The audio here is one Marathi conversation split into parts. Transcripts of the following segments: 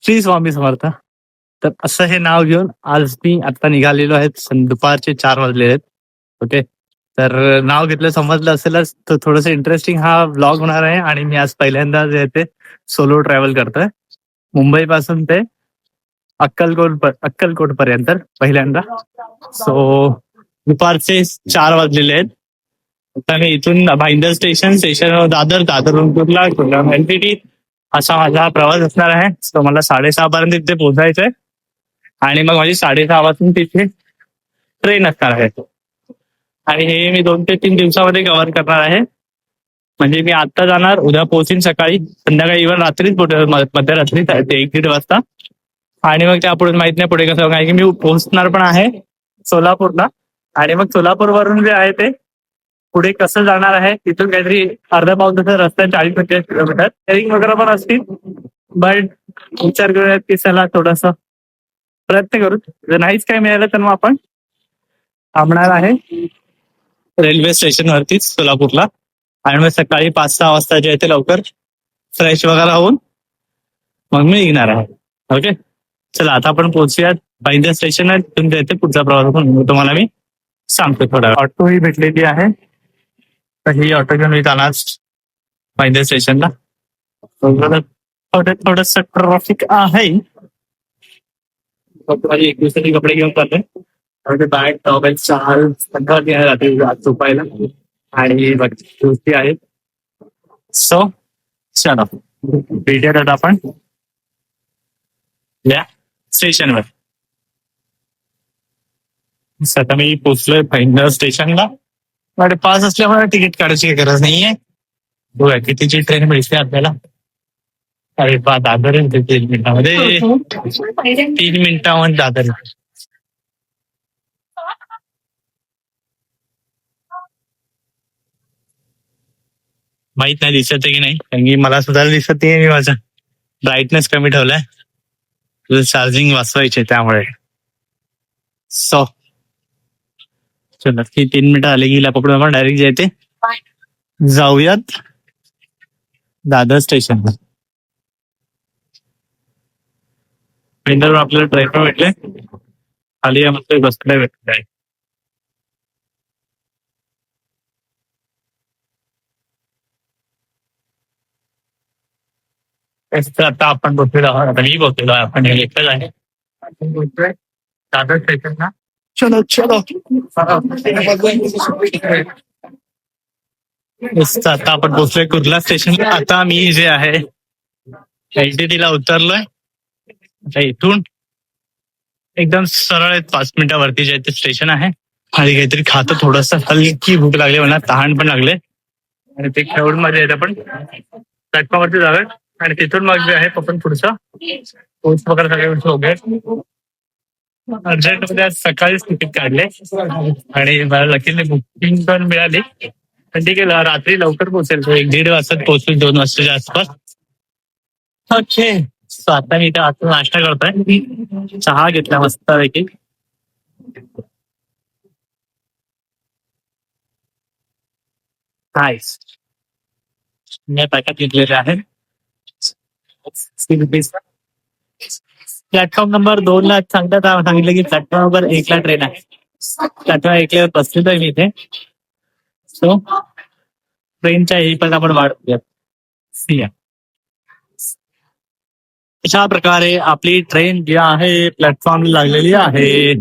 श्री स्वामी समर्थ. तर असं हे नाव घेऊन आज मी आता निघालेलो आहे. दुपारचे 4 वाजले आहेत. ओके. तर नाव घेतलं समजलं असेलच, तर थोडंसं इंटरेस्टिंग हा व्लॉग होणार आहे. आणि मी आज पहिल्यांदा जे ते सोलो ट्रॅव्हल करतोय मुंबई पासून ते अक्कलकोट पर्यंत पहिल्यांदा. सो दुपारचे 4 वाजलेले आहेत. आता मी इथून भाईंदर स्टेशन दादरवरून कुर्ला एलटीटी असा माझा प्रवास असणार आहे. सो मला 6:30 पर्यंत तिथे पोहोचायचंय आणि मग माझी 6:30 वाजून तिथे ट्रेन असणार आहे. आणि हे मी 2 ते 3 दिवसामध्ये कव्हर करणार आहे. म्हणजे मी आता जाणार, उद्या पोहोचीन सकाळी, संध्याकाळी इव्हन रात्रीच मध्यरात्री ते 1-1:30 वाजता. आणि मग त्यापुढे माहित नाही पुढे कसं, कारण की मी पोहोचणार पण आहे सोलापूरला. आणि मग सोलापूरवरून जे आहे ते पुढे कसं जाणार आहे, तिथून काहीतरी अर्धा पाऊण तास रस्ता, 40-45 किलोमीटर ट्रेनिंग वगैरे पण असतील. बट विचार करूयात की चला थोडस प्रयत्न करू. जर नाहीच काही मिळालं तर मग आपण थांबणार आहे रेल्वे स्टेशनवरतीच सोलापूरला. आणि मग सकाळी 5-6 वाजता जे आहे ते लवकर फ्रेश वगैरे होऊन मग मी निघणार आहे. ओके, चला आता आपण पोहोचूयात भाईंदर स्टेशनवर. तिथून जे आहे ते पुढचा प्रवास पण तुम्हाला मी सांगतो. थोडा ऑटो ही भेटलेली आहे, तर ही ऑटो घेऊन मी जाणार भाईंदर स्टेशनला. थोडस ट्रॅफिक आहे. फक्त माझी 1 दिवसाचे कपडे घेऊन चालले. बॅग, टॉवेल, शॉल सगळं रात्री झोपायला आणि गोष्टी आहेत. सो चला भेटूयात आपण या स्टेशनवर. आता मी पोहोचलोय भाईंदर स्टेशनला. माझे पास असल्यामुळे तिकीट काढायची गरज नाहीये. बघा कितीची ट्रेन मिळते आपल्याला. अरे बा, दादर 3 मिनिटामध्ये, 3 मिनिटामध्ये दादर. माहित नाही दिसत आहे की नाही, कारण की मला सुद्धा दिसत नाही. मी माझा ब्राईटनेस कमी ठेवलाय, तुझं चार्जिंग वाचवायचे त्यामुळे. सो चला, की 3 मिनिटं आले की पकडून आपण डायरेक्ट जे ते जाऊयात दादर स्टेशनला. पेंडरवर आपल्याला ड्रायव्हर भेटले, खाली मस्त बसले भेटले. आता आपण बोललेलो आहोत, आता मी बोललेलो आहे, आपण एकटंच आहे. आपण बोलतोय दादर स्टेशनला. चलो चलो. आता आपण पोहोचलोय कुर्ला स्टेशनला. आता मी जे आहे एलटीटी ला उतरलोय. आता इथून एकदम सरळ 5 मिनिटावरती जे ते स्टेशन आहे. आणि काहीतरी खातो, थोडस हलकी भूक लागली, मला तहान पण लागले. आणि ते खेळून मध्ये येत आपण प्लॅटफॉर्मवरती जाऊयात. आणि तिथून मग जे आहे आपण पुढचं पोच वगैरे सगळे वगैरे. अर्जंटमध्ये आज सकाळीच तिकीट काढले आणि मला लकीली बुकिंग पण मिळाली. पण ठीक आहे, रात्री लवकर पोहोचेल. 1-1:30 वाजता पोहोचेल, 2 वाजताच्या आसपास. ओके, आता मी इथे आता नाश्ता करतोय. चहा घेतला मस्त पैकी. नाईस. मी पॅकेट घेतलेले आहे. प्लॅटफॉर्म नंबर 2 ला सांगितलं की प्लॅटफॉर्म नंबर 1 ला ट्रेन आहे. प्लॅटफॉर्म 1 ला बसलेलो आहे मी इथे. सो ट्रेनच्या येईपर्यंत आपण वाट बघूयात. अशा प्रकारे आपली ट्रेन जी आहे प्लॅटफॉर्म लागलेली आहे.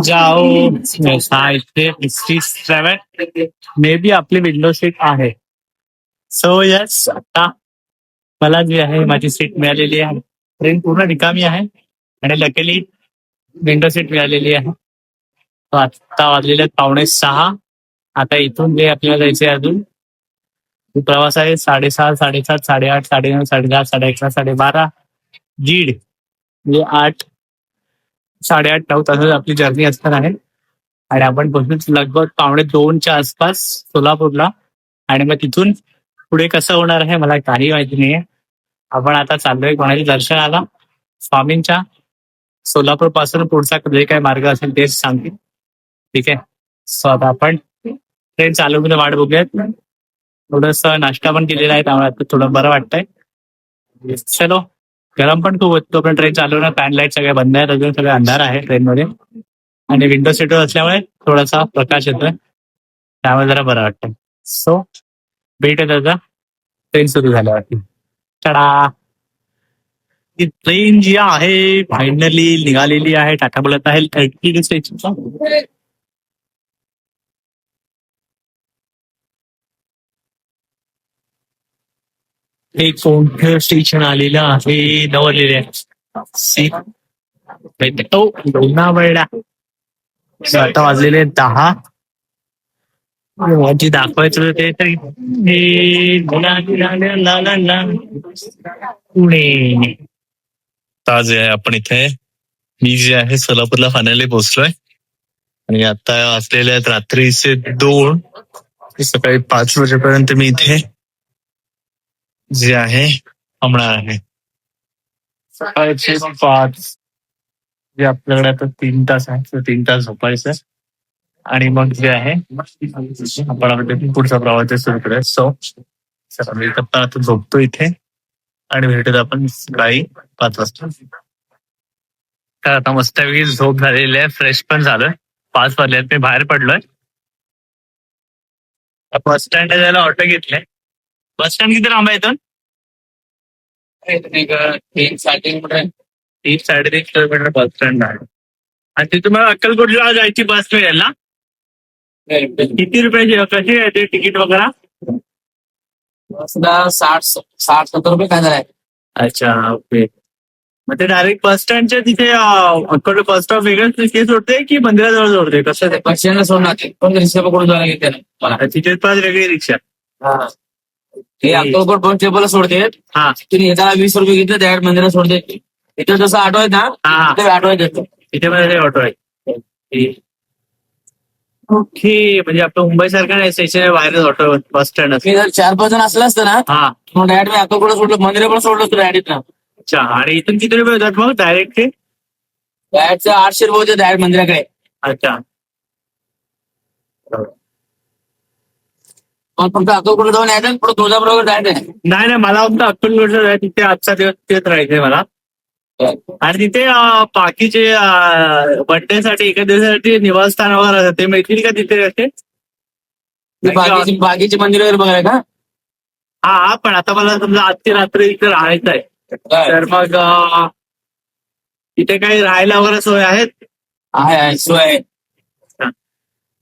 जाओ इथे 67 मे बी आपली विंडो सीट आहे. सो यस, आता मला जी आहे माझी सीट मिळालेली आहे. ट्रेन पूर्ण रिकामी आहे आणि लकीली विंडो सीट मिळालेली आहे. आता वाजलेले 5:45. आता इथून जे आपल्याला जायचे अजून प्रवास आहे 6:30, 7:30, 8:30, 9:30, 10:30, 11:30, 12:30, 1:30 म्हणजे 8, 8:30, 9 तास आपली जर्नी असणार आहे. आणि आपण पोहोचू लगभग 1:45च्या आसपास सोलापूरला. आणि मग तिथून पुढे कसं होणार आहे मला काही माहिती नाहीये. आपण आता चाललोय कोणाच्या दर्शनाला स्वामींच्या. सोलापूर पासून पुढचा जे काही मार्ग असेल तेच सांगतील. ठीक आहे, सो आता आपण ट्रेन चालू करून वाट बघूयात. थोडस नाश्ता पण केलेला आहे, त्यामुळे आता थोडं बरं वाटतंय. चलो गरम पण खूप होतो, पण ट्रेन चालवणार, फॅन लाईट सगळे बंद आहेत, अजून सगळे अंधार आहे ट्रेनमध्ये. आणि विंडो सीटवर असल्यामुळे थोडासा प्रकाश येतोय, त्यामुळे जरा बरं वाटतं. सो भेटत आता ट्रेन सुरू झाल्यावरती. टाडा! ती ट्रेन जी आहे फायनली निघालेली आहे. टाटा बोलत आहे LTT स्टेशनचा. हे कोणतं स्टेशन आलेलं आहे नवलेले लोणावळा. आता वाजलेले 10. माझी दाखवायचं होतं ते तरी पुणे. आता जे आहे आपण इथे, मी जे आहे सोलापूरला फायनली पोहोचलोय आणि आता असलेले आहेत रात्रीचे 2. सकाळी 5 वाजेपर्यंत मी इथे जे आहे थांबणार आहे. सकाळचे 5 जे आपल्याकडे आता 3 तास आहे, तर 3 तास झोपायचं आणि मग जे आहे आपण पुढचा प्रवास सुरू करूया. सो चला मी आता झोपतो इथे आणि भेटत आपण सकाळी 5 वाजता. तर आता मस्तपैकी झोप झालेली आहे, फ्रेश पण झालोय. 5 वाजल्यात मी बाहेर पडलोय. बस स्टँडला जायला ऑटो घेतलाय. बस स्टँड किती लांब आहे इथून? 3-3.5 किलोमीटर बस स्टँड आहे. आणि तिथून मला अक्कलकोटला जायची बस मिळेल ना? किती रुपयाची, कशी आहे ते तिकीट वगैरे? 60-70 रुपये काय झालाय. अच्छा, ओके. मग ते डायरेक्ट बस स्टँडच्या तिथे अक्कलकोट बस स्टॉप वेगळंच तिथे सोडते की मंदिराजवळ सोडते, कसं ते? बस स्टँडला सोडणार ते पण रिक्षा पकडून जायला घेते मला. तिथे पाच वेगळी रिक्षा. हे अक्कलकोट दोन टेबल सोडते. हा, तुम्ही येताना 20 रुपये घेतले डायरेक्ट मंदिरात सोडते. इथे जसं ऑटो आहे ना, ते ऑटो आहे इथे मध्ये ऑटो आहे. ओके, म्हणजे आपलं मुंबई सारखं नाही, स्टेशन बाहेर ऑटो बस स्टँड मी जर 4-5 जण असलं असतं ना, हा, मग डायरेक्ट मी अक्कलकोट सोडलं, मंदिरात सोडलं असतं डायरेक्ट ना. अच्छा. आणि इथून किती रुपये होतात मग डायरेक्ट ते? डायरेक्टचं 800 रुपये होते डायरेक्ट मंदिराकडे. अच्छा, मग फक्त अक्कलकोट जाऊन यायचं, पुढे तुळजापूर जायचं. नाही नाही, मला फक्त अक्कलकोटला जायचं, तिथे आजचा दिवस तिथेच राहायचंय मला. आणि तिथे बाकीचे बर्थडे साठी एका दिवसासाठी निवासस्थान वगैरे असतात, ते मिळतील का तिथे असे? बाकीचे मंदिर वगैरे बघायला का? हा, पण आता मला समजा आजची रात्री इथे राहायचं आहे, तर मग तिथे काही राहायला वगैरे सोय आहेत? आहे सोय आहे.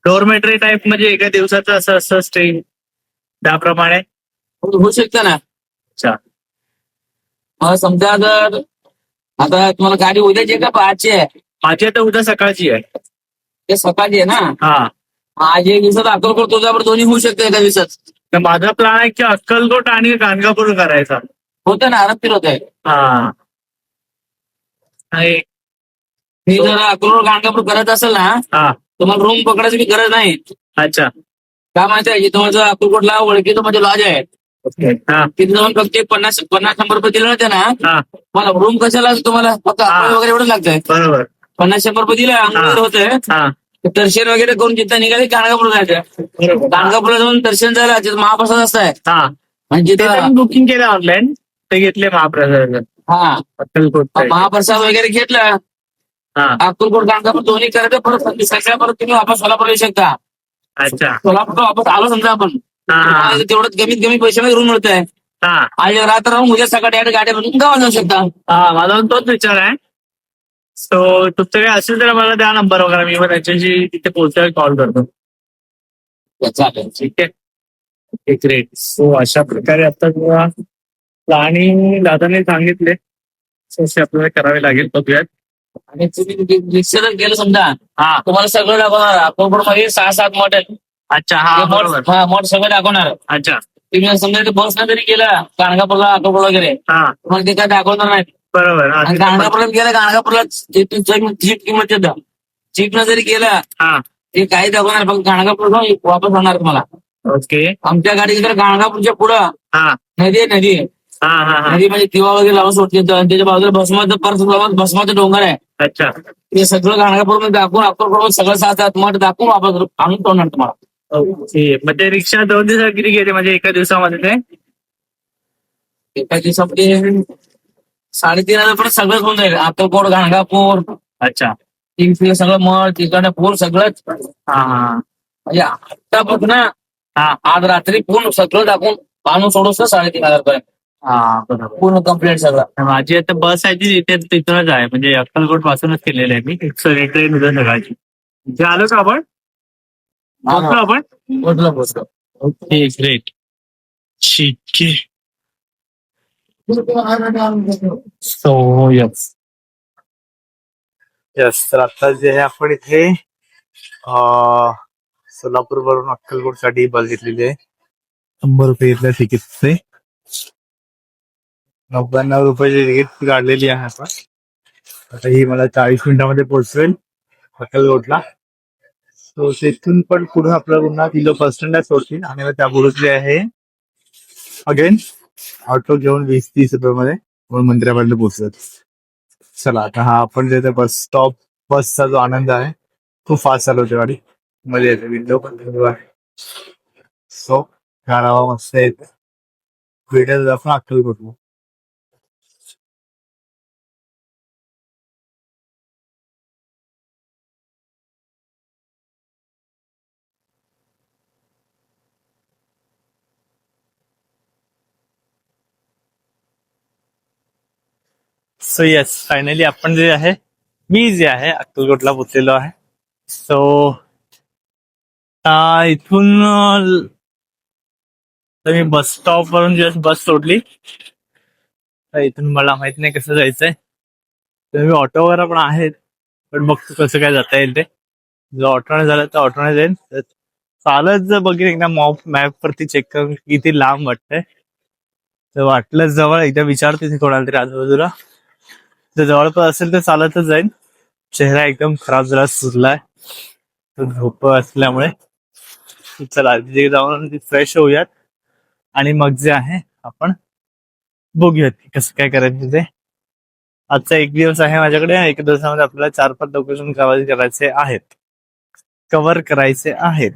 डोरमेटरी टाईप, म्हणजे एका दिवसाचं असं असं स्टे त्याप्रमाणे होऊ शकतं ना. अच्छा, मग समजा जर आता तुम्हाला गाडी उद्याची आहे का आजची आहे? माझी आता उद्या सकाळची आहे. ते सकाळची आहे ना. हा, आज एक दिवसात अक्कलकोट तुळजापूर दोन्ही होऊ शकते एका दिवसात. तर माझा प्लॅन आहे की अक्कलकोट आणि गाणगापूर करायचा. होतं ना, आरामशीर होत आहे. हा, मी जर अक्कलकोट गाणगापूर करत असेल ना, हा, तुम्हाला रूम पकडायची बी गरज नाही. अच्छा, काय माहिती आहे, तुम्हाला अक्कलकोटला ओळखीचं म्हणजे लॉज आहे, हा, तिथे जाऊन फक्त 50-100 रुपये दिले होते ना, हा, मला रूम कशाला, तुम्हाला फक्त आंघोळ वगैरे एवढं लागतंय. बरोबर. 50-100 रुपये दिले, आंघोळ होते, हा, दर्शन वगैरे करून जिथं निघाले गाणगापूरला जायचं. गाणगापूरला जाऊन दर्शन झालं, तिथं महाप्रसाद असताय. हा, म्हणजे बुकिंग केलं ऑनलाईन, ते घेतले महाप्रसाद. हा, अक्कलकोट महाप्रसाद वगैरे घेतला. हा, अक्कलकोट गाणगापूर दोन्ही करायचं, परत सकाळी परत तुम्ही वापस सोलापूर येऊ शकता. अच्छा, सोलापूर वापस आलो समजा आपण, तेवढं कमीत कमी पैशामध्ये रूम मिळत आहे. हा, आज रात्र राहून उद्या सकाळी गाड्या बनवून गावाला जाऊ शकता. हा, माझा तोच विचार आहे. सो तुमचं काय असेल तर मला द्या नंबर वगैरे, मी त्याच्याशी तिथे पोहोचल्यावर कॉल करतो. चालेल, ठीक आहे, ग्रेट. सो अशा प्रकारे आता तुला प्लॅनिंग दादाने सांगितले, तसे आपल्याला करावे लागेल, बघूयात. आणि तुम्ही रिक्षा जर गेलं समजा, हा, तुम्हाला सगळं दाखवणार. अक्कलकोट मध्ये 6-7 मॉड आहेत. अच्छा, हा, बरोबर. हा, मॉड सगळं दाखवणार. अच्छा, तुम्ही समजा बसनं जरी गेला गाणगापूरला, अक्कलकोट वगैरे, हा, तुम्हाला ते काय दाखवणार नाही. बरोबर. आणि गाणगापूरला गेला, गाणगापूरला जीप किंमत येतं. जीपनं जरी गेला, हा, ते काही दाखवणार, फक्त गाणगापूर वापस होणार तुम्हाला. ओके. आमच्या गाडीची तर गाणगापूरच्या पुढं हा, नदी आहे, नदी आहे. हा, हा, हा, नदी म्हणजे दिवा वगैरे लावून सोडते, आणि त्याच्या बाजूला भस्माचं डोंगर आहे. अच्छा, ते सगळं गाणगापूर मध्ये दाखवून, अक्कलकोट सगळं 7-7 मठ दाखवून वापस आणून तोडणार तुम्हाला. ओके. मग ते रिक्षा 2 दिवसात किती घेते, म्हणजे एका दिवसामध्ये ते? एका दिवसामध्ये 3,500 पर्यंत सगळंच होऊन जाईल. अक्कलकोट, गाणगापूर, अच्छा. किंगफिशर सगळं मळ तिकडनं पूर सगळंच. हा हा म्हणजे आता बघ ना, हा आज रात्री पूर्ण सगळं टाकून बांधून सोडूस 3,500 पर्यंत हा बरोबर. पूर्ण कम्प्लीट सगळं. माझी आता बस आहे ती तिथे तिथूनच आहे, म्हणजे अक्कलकोट पासूनच केलेलं आहे मी. ट्रेन उद्या सकाळची. इथे आलो का आपण? पोहोचलो आपण? पोचलो. Okay great. ठीक आहे. So yes. यस, तर आता जे आहे आपण इथे सोलापूर वरून अक्कलकोट साठी बस घेतलेली आहे. 100 रुपये इथल्या तिकीटचे. 99 रुपयाची तिकीट काढलेली आहे आपण. आता ही मला 40 मिनिटामध्ये पोहोचवेल अक्कलकोटला. सो तिथून पण पुढे आपल्याला पुन्हा किलो बस स्टँडला सोडतील आणि मग त्या पुढे जे आहे अगेन ऑटो घेऊन 20-30 रुपयामध्ये म्हणून मंदिरापर्यंत पोहोचत. चला आता हा आपण जे बस स्टॉप बसचा जो आनंद आहे खूप फास्ट चालवते गाडी. मध्ये येते, विंडो पण चालू आहे. सो गारावा मस्त येते. भेटत आपण अक्कलकोटला. सो येस, फायनली आपण जे आहे, मी जे आहे अक्कलकोटला पोचलेलो आहे. सो इथून मी बस स्टॉप वरून जस्ट बस सोडली. तर इथून मला माहित नाही कसं जायचंय. तर मी ऑटो वगैरे पण आहेत, पण बघतो कसं काय जाता येईल ते. जर ऑटोने झालं तर ऑटोने जाईल. तर चालत जर बघेन एकदा मॅप वरती चेक करून किती लांब वाटतंय. तर वाटलं जवळ एकदा विचारते ते कोणाला तरी आजूबाजूला. जर जवळपास असेल तर चालतच जाईल. चेहरा एकदम खराब झाला, सुजलाय झोप असल्यामुळे. चला तिथे जाऊन फ्रेश होऊयात आणि मग जे आहे आपण बघूयात कसं काय करायचं ते. आजचा एक दिवस आहे माझ्याकडे. एक दिवसामध्ये आपल्याला 4-5 लोकेशन कव्हर करायचे आहेत.